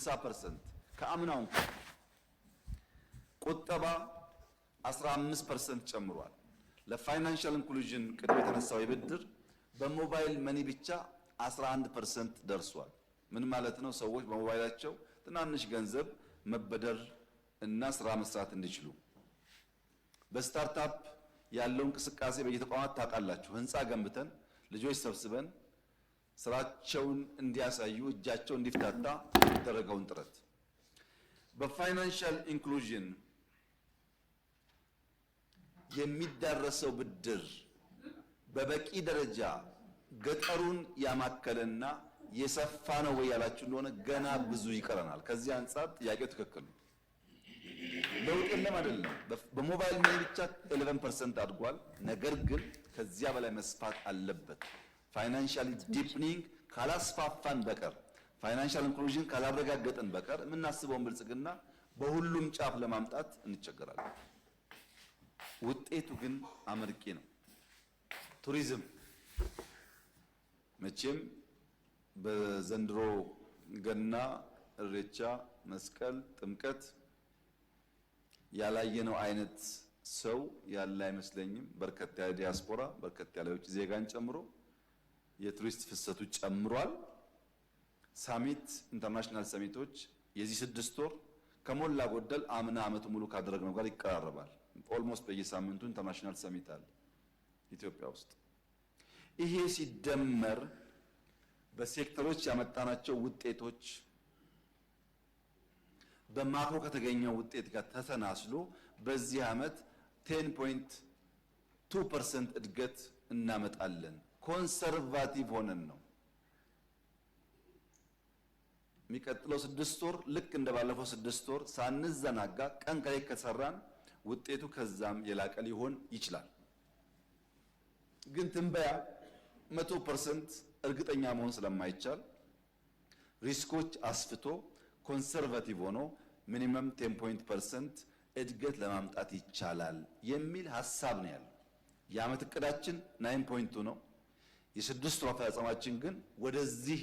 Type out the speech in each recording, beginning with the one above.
60% ከአምናው ቁጠባ 15% ጨምሯል። ለፋይናንሻል ኢንክሉዥን ቅድም የተነሳው የብድር በሞባይል መኒ ብቻ 11% ደርሷል። ምን ማለት ነው? ሰዎች በሞባይላቸው ትናንሽ ገንዘብ መበደር እና ስራ መስራት እንዲችሉ። በስታርታፕ ያለው እንቅስቃሴ በየተቋማት ታውቃላችሁ። ህንፃ ገንብተን ልጆች ሰብስበን ስራቸውን እንዲያሳዩ እጃቸው እንዲፍታታ የሚደረገውን ጥረት በፋይናንሻል ኢንክሉዥን የሚዳረሰው ብድር በበቂ ደረጃ ገጠሩን ያማከለና የሰፋ ነው ወይ ያላችሁ እንደሆነ ገና ብዙ ይቀረናል። ከዚህ አንጻር ጥያቄው ትክክል ነው። ለውጥ የለም አይደለም። በሞባይል መኒ ብቻ 11% አድጓል። ነገር ግን ከዚያ በላይ መስፋት አለበት። ፋይናንሻል ዲፕኒንግ ካላስፋፋን በቀር ፋይናንሻል ኢንክሉዥን ካላረጋገጥን በቀር የምናስበውን ብልጽግና በሁሉም ጫፍ ለማምጣት እንቸገራለን። ውጤቱ ግን አመርቂ ነው። ቱሪዝም መቼም በዘንድሮ ገና፣ እሬቻ፣ መስቀል፣ ጥምቀት ያላየነው አይነት ሰው ያለ አይመስለኝም። በርከት ያለ ዲያስፖራ፣ በርከት ያለ ውጭ ዜጋን ጨምሮ የቱሪስት ፍሰቱ ጨምሯል። ሳሚት ኢንተርናሽናል ሰሚቶች የዚህ 6 ወር ከሞላ ጎደል አምና ዓመቱ ሙሉ ካደረግነው ጋር ይቀራረባል። ኦልሞስት በየሳምንቱ ኢንተርናሽናል ሰሚት አለ ኢትዮጵያ ውስጥ። ይሄ ሲደመር በሴክተሮች ያመጣናቸው ውጤቶች በማክሮ ከተገኘው ውጤት ጋር ተሰናስሎ በዚህ ዓመት 10.2% እድገት እናመጣለን። ኮንሰርቫቲቭ ሆነን ነው። የሚቀጥለው 6 ወር ልክ እንደባለፈው 6 ወር ሳንዘናጋ ቀን ከሌት ከሰራን ውጤቱ ከዛም የላቀ ሊሆን ይችላል። ግን ትንበያ 100% እርግጠኛ መሆን ስለማይቻል ሪስኮች አስፍቶ ኮንሰርቫቲቭ ሆኖ ሚኒመም 10% እድገት ለማምጣት ይቻላል የሚል ሐሳብ ነው ያለው። የዓመት እቅዳችን 9.2 ነው። የ6 ወር አፈጻጸማችን ግን ወደዚህ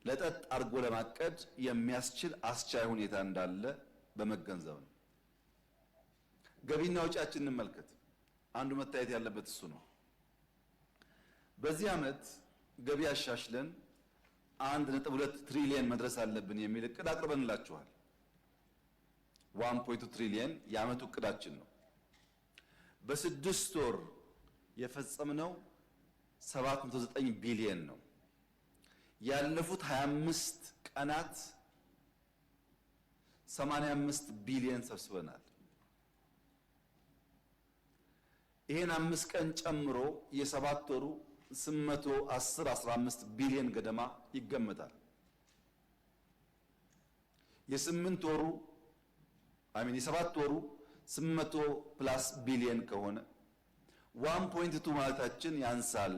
ለጠጥ አድርጎ ለማቀድ የሚያስችል አስቻይ ሁኔታ እንዳለ በመገንዘብ ነው። ገቢና ወጪያችን እንመልከት። አንዱ መታየት ያለበት እሱ ነው። በዚህ ዓመት ገቢ አሻሽለን 1.2 ትሪሊየን መድረስ አለብን የሚል እቅድ አቅርበንላችኋል። 1.2 ትሪሊየን የዓመቱ እቅዳችን ነው። በ6 ወር የፈጸምነው 709 ቢሊየን ነው። ያለፉት 25 ቀናት 85 ቢሊየን ሰብስበናል። ይሄን 5 ቀን ጨምሮ የ7 ወሩ 810-15 ቢሊየን ገደማ ይገመታል። የ8 ወሩ የ7 ወሩ 800+ ቢሊየን ከሆነ 1.2 ማለታችን ያንሳል።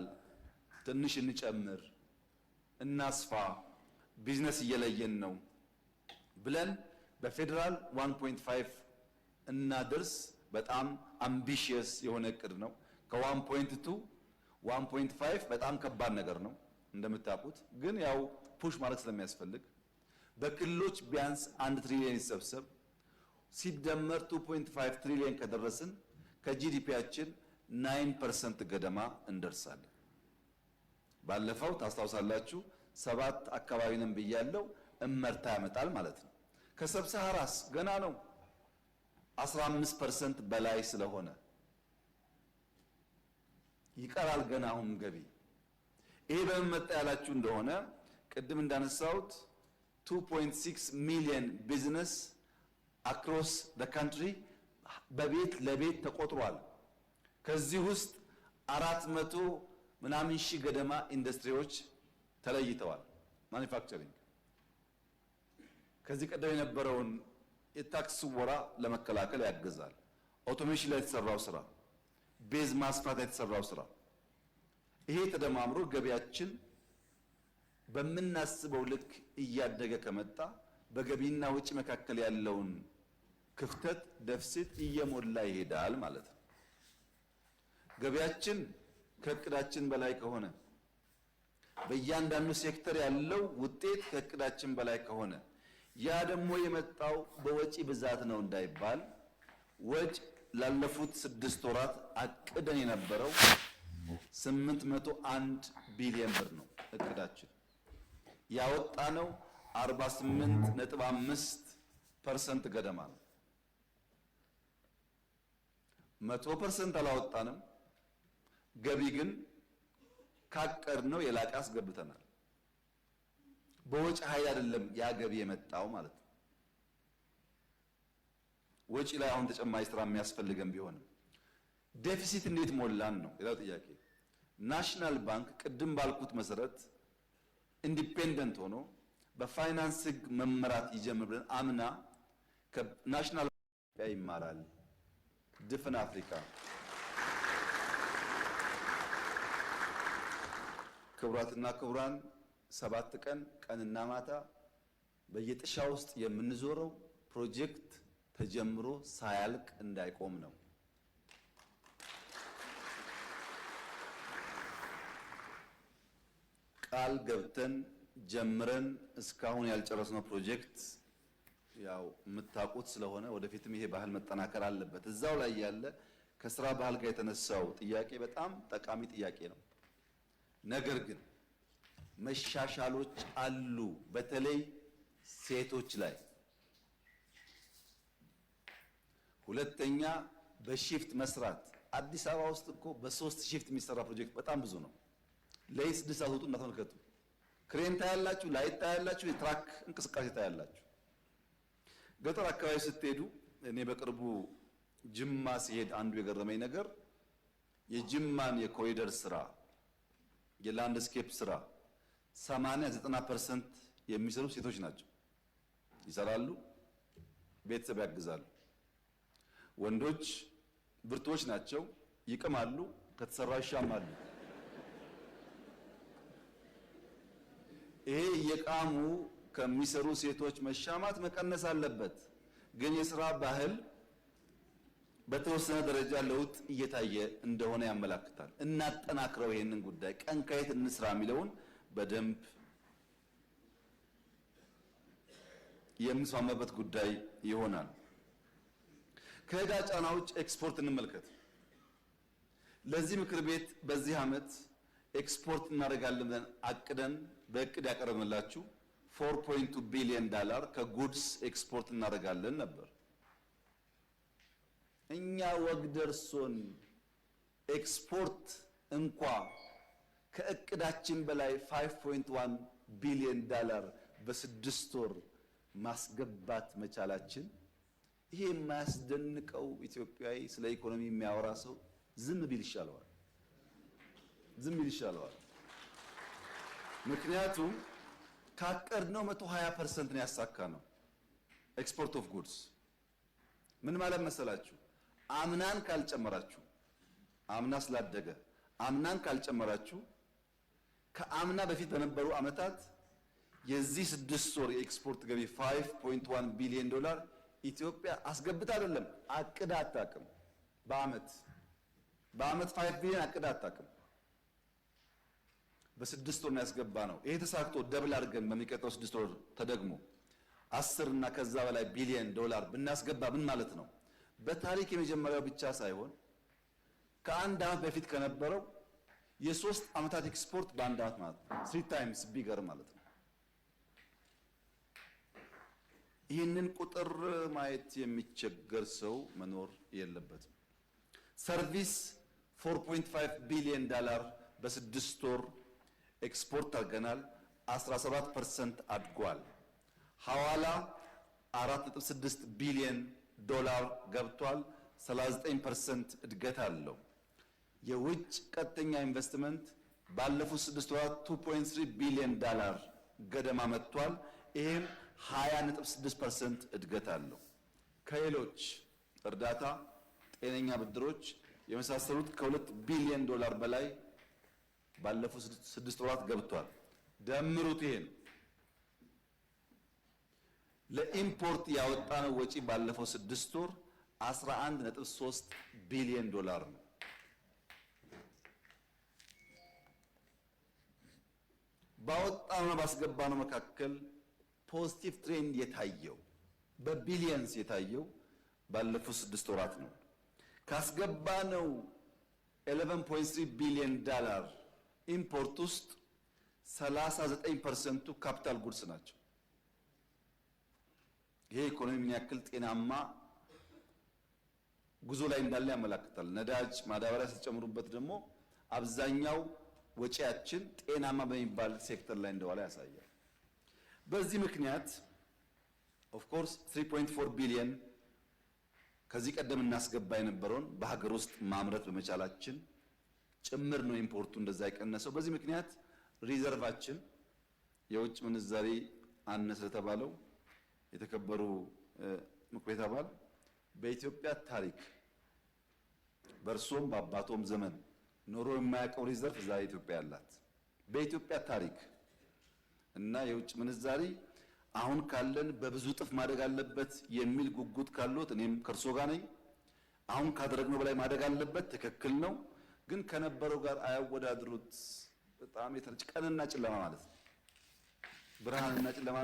ትንሽ እንጨምር፣ እናስፋ፣ ቢዝነስ እየለየን ነው ብለን በፌደራል 1.5 እናድርስ። በጣም አምቢሺየስ የሆነ እቅድ ነው። ከ1.2 1.5 በጣም ከባድ ነገር ነው እንደምታውቁት። ግን ያው ፑሽ ማድረግ ስለሚያስፈልግ በክልሎች ቢያንስ 1 ትሪሊየን ይሰብሰብ፣ ሲደመር 2.5 ትሪሊየን ከደረስን ከጂዲፒያችን 9% ገደማ እንደርሳለን። ባለፈው ታስታውሳላችሁ 7 አካባቢ ነን ብያለሁ። እመርታ ያመጣል ማለት ነው። ከሰብሳሃራስ ገና ነው 15% በላይ ስለሆነ ይቀራል ገና አሁን ገቢ። ይሄ በምን መጣ ያላችሁ እንደሆነ ቅድም እንዳነሳሁት 2.6 ሚሊዮን ቢዝነስ አክሮስ ዘ ካንትሪ በቤት ለቤት ተቆጥሯል። ከዚህ ውስጥ 400 ምናምን ሺህ ገደማ ኢንዱስትሪዎች ተለይተዋል። ማኒፋክቸሪንግ ከዚህ ቀደም የነበረውን የታክስ ስወራ ለመከላከል ያግዛል። አውቶሜሽን ላይ የተሰራው ስራ፣ ቤዝ ማስፋት የተሰራው ስራ፣ ይሄ ተደማምሮ ገቢያችን በምናስበው ልክ እያደገ ከመጣ በገቢና ወጪ መካከል ያለውን ክፍተት ደፍሲት እየሞላ ይሄዳል ማለት ነው። ገቢያችን ከእቅዳችን በላይ ከሆነ በእያንዳንዱ ሴክተር ያለው ውጤት ከእቅዳችን በላይ ከሆነ ያ ደግሞ የመጣው በወጪ ብዛት ነው እንዳይባል ወጪ ላለፉት 6 ወራት አቅደን የነበረው 801 ቢሊዮን ብር ነው እቅዳችን። ያወጣነው 48.5% ገደማ ነው። 100% አላወጣንም። ገቢ ግን ካቀድነው የላቀ አስገብተናል። በወጪ ኃይል አይደለም ያ ገቢ የመጣው ማለት ነው። ወጪ ላይ አሁን ተጨማሪ ስራ የሚያስፈልገን ቢሆንም ዴፊሲት እንዴት ሞላን ነው ሌላው ጥያቄ። ናሽናል ባንክ ቅድም ባልኩት መሰረት ኢንዲፔንደንት ሆኖ በፋይናንስ ሕግ መመራት ይጀምር ብለን አምና ከናሽናል ባንክ ይማራል ድፍን አፍሪካ። ክቡራትና ክቡራን 7 ቀን ቀንና ማታ በየጥሻ ውስጥ የምንዞረው ፕሮጀክት ተጀምሮ ሳያልቅ እንዳይቆም ነው። ቃል ገብተን ጀምረን እስካሁን ያልጨረስነው ፕሮጀክት ያው የምታውቁት ስለሆነ ወደፊትም ይሄ ባህል መጠናከር አለበት። እዛው ላይ ያለ ከስራ ባህል ጋር የተነሳው ጥያቄ በጣም ጠቃሚ ጥያቄ ነው። ነገር ግን መሻሻሎች አሉ። በተለይ ሴቶች ላይ። ሁለተኛ በሺፍት መስራት። አዲስ አበባ ውስጥ እኮ በ3 ሺፍት የሚሰራ ፕሮጀክት በጣም ብዙ ነው። ለ6 ሰዓት ወጡ እና ተመልከቱ። ክሬን ታያላችሁ፣ ላይት ታያላችሁ፣ የትራክ እንቅስቃሴ ታያላችሁ። ገጠር አካባቢ ስትሄዱ እኔ በቅርቡ ጅማ ሲሄድ አንዱ የገረመኝ ነገር የጅማን የኮሪደር ስራ የላንድስኬፕ ስራ 80-90% የሚሰሩ ሴቶች ናቸው። ይሰራሉ፣ ቤተሰብ ያግዛሉ። ወንዶች ብርቶች ናቸው፣ ይቅማሉ፣ ከተሰራ ይሻማሉ። ይሄ የቃሙ ከሚሰሩ ሴቶች መሻማት መቀነስ አለበት። ግን የስራ ባህል በተወሰነ ደረጃ ለውጥ እየታየ እንደሆነ ያመላክታል። እናጠናክረው ይሄንን ጉዳይ ቀን ከየት እንስራ የሚለውን በደንብ የምንስማማበት ጉዳይ ይሆናል። ከዕዳ ጫና ውጭ ኤክስፖርት እንመልከት። ለዚህ ምክር ቤት በዚህ ዓመት ኤክስፖርት እናደርጋለን ብለን አቅደን በእቅድ ያቀረብንላችሁ $4.2 ቢሊዮን ከጉድስ ኤክስፖርት እናደርጋለን ነበር። እኛ ወግ ደርሶን ኤክስፖርት እንኳ ከእቅዳችን በላይ $5.1 ቢሊዮን በ6 ወር ማስገባት መቻላችን ይሄ የማያስደንቀው ኢትዮጵያዊ ስለ ኢኮኖሚ የሚያወራ ሰው ዝም ቢል ይሻለዋል። ዝም ቢል ይሻለዋል። ምክንያቱም ካቀድነው 120% ነው ያሳካነው። ኤክስፖርት ኦፍ ጉድስ ምን ማለት መሰላችሁ? አምናን ካልጨመራችሁ፣ አምና ስላደገ አምናን ካልጨመራችሁ ከአምና በፊት በነበሩ ዓመታት የዚህ 6 ወር የኤክስፖርት ገቢ $5.1 ቢሊዮን ኢትዮጵያ አስገብታ አይደለም አቅዳ አታውቅም። በአመት 5 ቢሊዮን አቅዳ አታውቅም። በ6 ወር ነው ያስገባ ነው። ይሄ ተሳክቶ ደብል አድርገን በሚቀጥለው 6 ወር ተደግሞ 10 እና ከዛ በላይ ቢሊዮን ብናስገባ ምን ማለት ነው? በታሪክ የመጀመሪያው ብቻ ሳይሆን ከአንድ ዓመት በፊት ከነበረው የ3 ዓመታት ኤክስፖርት በአንድ ዓመት ማለት ነው 3 ታይምስ ቢገር ማለት ነው። ይህንን ቁጥር ማየት የሚቸገር ሰው መኖር የለበትም። ሰርቪስ $4.5 ቢሊዮን በ6 ወር ኤክስፖርት አድርገናል። 17% አድጓል። ሐዋላ $4.6 ቢሊዮን ገብቷል። 39% እድገት አለው። የውጭ ቀጥተኛ ኢንቨስትመንት ባለፉት 6 ወራት $2.3 ቢሊዮን ገደማ መጥቷል። ይሄም 20.6% እድገት አለው። ከሌሎች እርዳታ፣ ጤነኛ ብድሮች የመሳሰሉት $2 ቢሊዮን በላይ ባለፉት 6 ወራት ገብቷል። ደምሩት። ይሄን ለኢምፖርት ያወጣነው ወጪ ባለፈው 6 ወር $11.3 ቢሊዮን ነው። ባወጣነው ባስገባነው መካከል ፖዚቲቭ ትሬንድ የታየው በቢሊየንስ የታየው ባለፉት 6 ወራት ነው። ካስገባነው 11.3 ቢሊዮን ዶላር ኢምፖርት ውስጥ 39% ካፒታል ጉድስ ናቸው። ይሄ ኢኮኖሚ ምን ያክል ጤናማ ጉዞ ላይ እንዳለ ያመለክታል። ነዳጅ፣ ማዳበሪያ ሲጨምሩበት ደግሞ አብዛኛው ወጪያችን ጤናማ በሚባል ሴክተር ላይ እንደዋለ ያሳያል። በዚህ ምክንያት ኦፍ ኮርስ 3.4 ቢሊዮን ከዚህ ቀደም እናስገባ የነበረውን በሀገር ውስጥ ማምረት በመቻላችን ጭምር ነው ኢምፖርቱ እንደዛ የቀነሰው። በዚህ ምክንያት ሪዘርቫችን የውጭ ምንዛሪ አነሰ ተባለው የተከበሩ ምክር ቤት አባል በኢትዮጵያ ታሪክ በእርሶም በአባቶም ዘመን ኖሮ የማያውቀው ሪዘርቭ ዛሬ ኢትዮጵያ ያላት በኢትዮጵያ ታሪክ እና የውጭ ምንዛሪ አሁን ካለን በብዙ ጥፍ ማደግ አለበት የሚል ጉጉት ካሉት እኔም ከርሶ ጋር ነኝ። አሁን ካደረግነው በላይ ማደግ አለበት፣ ትክክል ነው። ግን ከነበረው ጋር አያወዳድሩት። በጣም የተረጨ ቀንና ጨለማ ማለት ነው። ብርሃንና ጨለማ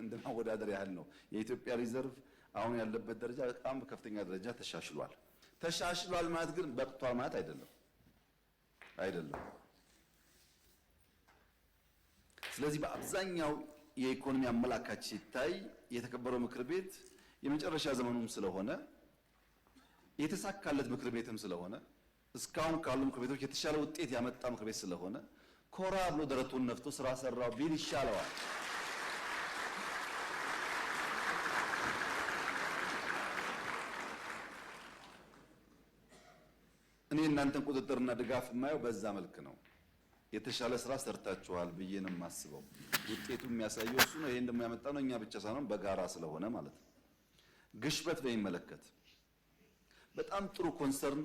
እንደማወዳደር ያህል ነው። የኢትዮጵያ ሪዘርቭ አሁን ያለበት ደረጃ በጣም በከፍተኛ ደረጃ ተሻሽሏል። ተሻሽሏል ማለት ግን በቅቷል ማለት አይደለም። ስለዚህ በአብዛኛው የኢኮኖሚ አመላካች ሲታይ የተከበረው ምክር ቤት የመጨረሻ ዘመኑም ስለሆነ የተሳካለት ምክር ቤትም ስለሆነ እስካሁን ካሉ ምክር ቤቶች የተሻለ ውጤት ያመጣ ምክር ቤት ስለሆነ ኮራ ብሎ ደረቱን ነፍቶ ስራ ሰራው ቢል ይሻለዋል። እኔ እናንተን ቁጥጥርና ድጋፍ የማየው በዛ መልክ ነው። የተሻለ ስራ ሰርታችኋል ብዬ ነው የማስበው። ውጤቱ የሚያሳየው እሱ ነው። ይሄን ደግሞ ያመጣው ነው እኛ ብቻ ሳይሆን በጋራ ስለሆነ ማለት ነው። ግሽበት በሚመለከት በጣም ጥሩ ኮንሰርን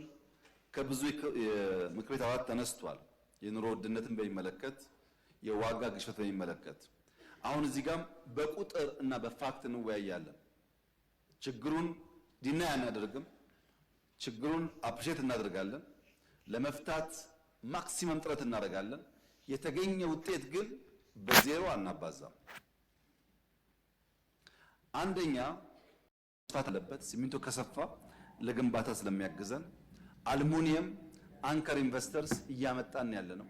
ከብዙ የምክር ቤት አባላት ተነስቷል። የኑሮ ውድነትን በሚመለከት፣ የዋጋ ግሽበት በሚመለከት አሁን እዚህ ጋር በቁጥር እና በፋክት እንወያያለን። ችግሩን ዲና አናደርግም። ችግሩን አፕሪሼት እናደርጋለን። ለመፍታት ማክሲመም ጥረት እናደርጋለን። የተገኘ ውጤት ግን በዜሮ አናባዛም። አንደኛ መስፋት አለበት። ሲሚንቶ ከሰፋ ለግንባታ ስለሚያግዘን አልሙኒየም አንከር ኢንቨስተርስ እያመጣን ያለ ነው።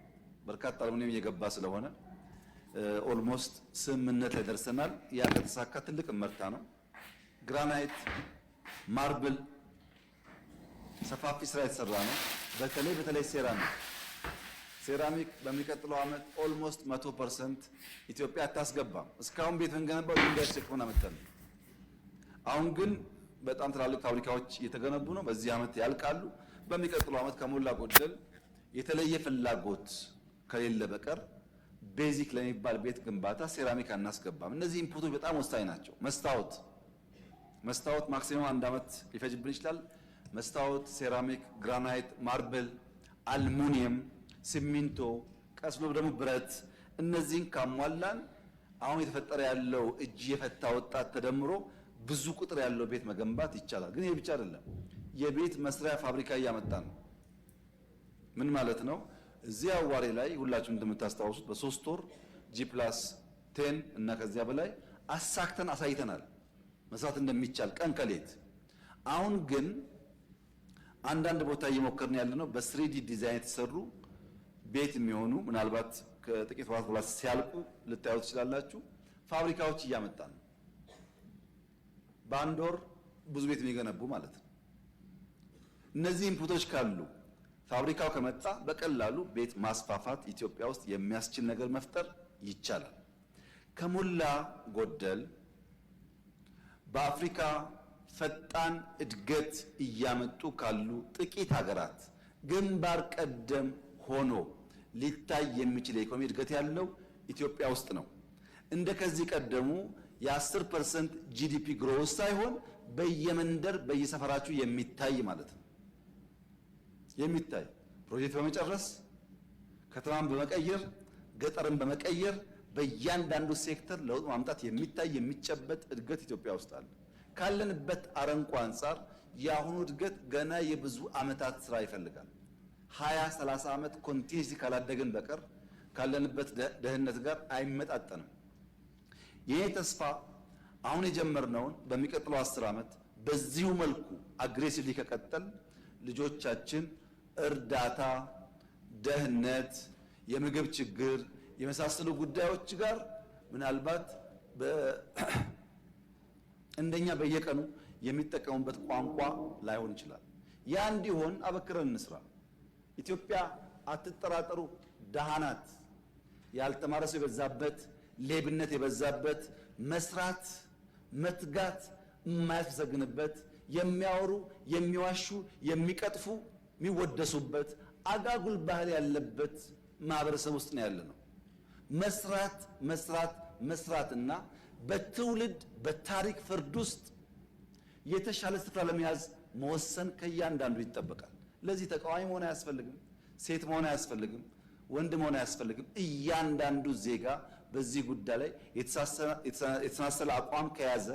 በርካታ አልሙኒየም እየገባ ስለሆነ ኦልሞስት ስምምነት ላይ ደርሰናል። ያ ከተሳካ ትልቅ ምርታ ነው። ግራናይት፣ ማርብል ሰፋፊ ስራ የተሰራ ነው። በተለይ ሴራሚክ በሚቀጥለው ዓመት ኦልሞስት 100% ኢትዮጵያ አታስገባም። እስካሁን ቤት እንገነባው ድንጋይ ሸክመን አመጣን። አሁን ግን በጣም ትላልቅ ፋብሪካዎች እየተገነቡ ነው። በዚህ ዓመት ያልቃሉ። በሚቀጥለው ዓመት ከሞላ ጎደል የተለየ ፍላጎት ከሌለ በቀር ቤዚክ ለሚባል ቤት ግንባታ ሴራሚክ አናስገባም። እነዚህ ኢንፑቶች በጣም ወሳኝ ናቸው። መስታወት ማክሲመም 1 ዓመት ሊፈጅብን ይችላል። መስታወት፣ ሴራሚክ፣ ግራናይት፣ ማርብል፣ አልሙኒየም፣ ሲሚንቶ፣ ቀስ ብሎ ደግሞ ብረት፣ እነዚህን ካሟላን አሁን የተፈጠረ ያለው እጅ የፈታ ወጣት ተደምሮ ብዙ ቁጥር ያለው ቤት መገንባት ይቻላል። ግን ይሄ ብቻ አይደለም። የቤት መስሪያ ፋብሪካ እያመጣን ነው። ምን ማለት ነው? እዚህ አዋሬ ላይ ሁላችሁም እንደምታስታውሱት በ3 ወር G+10 እና ከዚያ በላይ አሳክተን አሳይተናል መስራት እንደሚቻል ቀን ከሌት። አሁን ግን አንዳንድ ቦታ እየሞከርን ያለነው በ3D ዲዛይን የተሰሩ ቤት የሚሆኑ ምናልባት ከጥቂት ወራት በኋላ ሲያልቁ ልታዩ ትችላላችሁ። ፋብሪካዎች እያመጣን ነው። በአንድ ወር ብዙ ቤት የሚገነቡ ማለት ነው። እነዚህ ኢንፑቶች ካሉ ፋብሪካው ከመጣ በቀላሉ ቤት ማስፋፋት ኢትዮጵያ ውስጥ የሚያስችል ነገር መፍጠር ይቻላል። ከሞላ ጎደል በአፍሪካ ፈጣን እድገት እያመጡ ካሉ ጥቂት ሀገራት ግንባር ቀደም ሆኖ ሊታይ የሚችል የኢኮኖሚ እድገት ያለው ኢትዮጵያ ውስጥ ነው። እንደ ከዚህ ቀደሙ የ10% ጂዲፒ ግሮዝ ሳይሆን በየመንደር በየሰፈራችሁ የሚታይ ማለት ነው። የሚታይ ፕሮጀክት በመጨረስ ከተማን በመቀየር ገጠርን በመቀየር በእያንዳንዱ ሴክተር ለውጥ ማምጣት የሚታይ የሚጨበጥ እድገት ኢትዮጵያ ውስጥ አለ። ካለንበት አረንቋ አንጻር የአሁኑ እድገት ገና የብዙ ዓመታት ስራ ይፈልጋል። 20-30 ዓመት ኮንቲኒስሊ ካላደግን በቀር ካለንበት ደህንነት ጋር አይመጣጠንም። ይሄ ተስፋ አሁን የጀመርነውን በሚቀጥለው 10 ዓመት በዚሁ መልኩ አግሬሲቭሊ ከቀጠል ልጆቻችን እርዳታ፣ ደህንነት፣ የምግብ ችግር የመሳሰሉ ጉዳዮች ጋር ምናልባት እንደኛ በየቀኑ የሚጠቀሙበት ቋንቋ ላይሆን ይችላል። ያ እንዲሆን አበክረን እንስራ። ኢትዮጵያ አትጠራጠሩ፣ ደሃ ናት። ያልተማረ ሰው የበዛበት፣ ሌብነት የበዛበት፣ መስራት መትጋት የማያስመሰግንበት፣ የሚያወሩ የሚዋሹ የሚቀጥፉ የሚወደሱበት አጋጉል ባህል ያለበት ማህበረሰብ ውስጥ ነው ያለነው። መስራት መስራት መስራትና በትውልድ በታሪክ ፍርድ ውስጥ የተሻለ ስፍራ ለመያዝ መወሰን ከእያንዳንዱ ይጠበቃል። ለዚህ ተቃዋሚ መሆን አያስፈልግም፣ ሴት መሆን አያስፈልግም፣ ወንድ መሆን አያስፈልግም። እያንዳንዱ ዜጋ በዚህ ጉዳይ ላይ የተሰናሰለ አቋም ከያዘ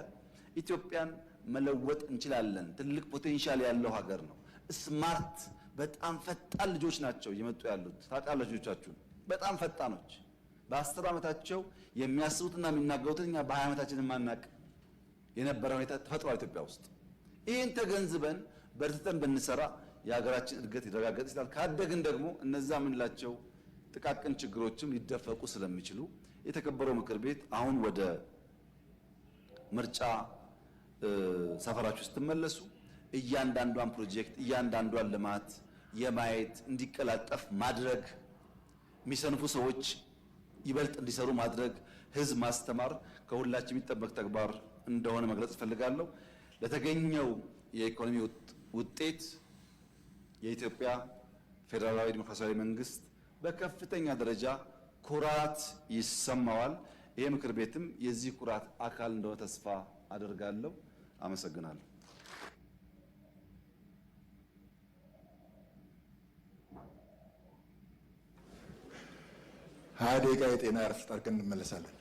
ኢትዮጵያን መለወጥ እንችላለን። ትልቅ ፖቴንሻል ያለው ሀገር ነው። ስማርት በጣም ፈጣን ልጆች ናቸው እየመጡ ያሉት። ታውቃላችሁ፣ ልጆቻችሁን በጣም ፈጣኖች፣ በ10 ዓመታቸው የሚያስቡትና የሚናገሩትን እኛ በ20 ዓመታችን ማናቅ የነበረ ሁኔታ ተፈጥሯል ኢትዮጵያ ውስጥ። ይህን ተገንዝበን በርትተን ብንሰራ የሀገራችን እድገት ሊረጋገጥ ይችላል። ካደግን ደግሞ እነዛ የምንላቸው ጥቃቅን ችግሮችም ሊደፈቁ ስለሚችሉ የተከበረው ምክር ቤት አሁን ወደ ምርጫ ሰፈራችሁ ስትመለሱ እያንዳንዷን ፕሮጀክት እያንዳንዷን ልማት የማየት እንዲቀላጠፍ ማድረግ፣ የሚሰንፉ ሰዎች ይበልጥ እንዲሰሩ ማድረግ፣ ህዝብ ማስተማር ከሁላችን የሚጠበቅ ተግባር እንደሆነ መግለጽ እፈልጋለሁ። ለተገኘው የኢኮኖሚ ውጤት የኢትዮጵያ ፌዴራላዊ ዲሞክራሲያዊ መንግስት በከፍተኛ ደረጃ ኩራት ይሰማዋል። ይሄ ምክር ቤትም የዚህ ኩራት አካል እንደሆነ ተስፋ አደርጋለሁ። አመሰግናለሁ። ሀያ ደቂቃ የጤና እረፍት አድርገን እንመለሳለን።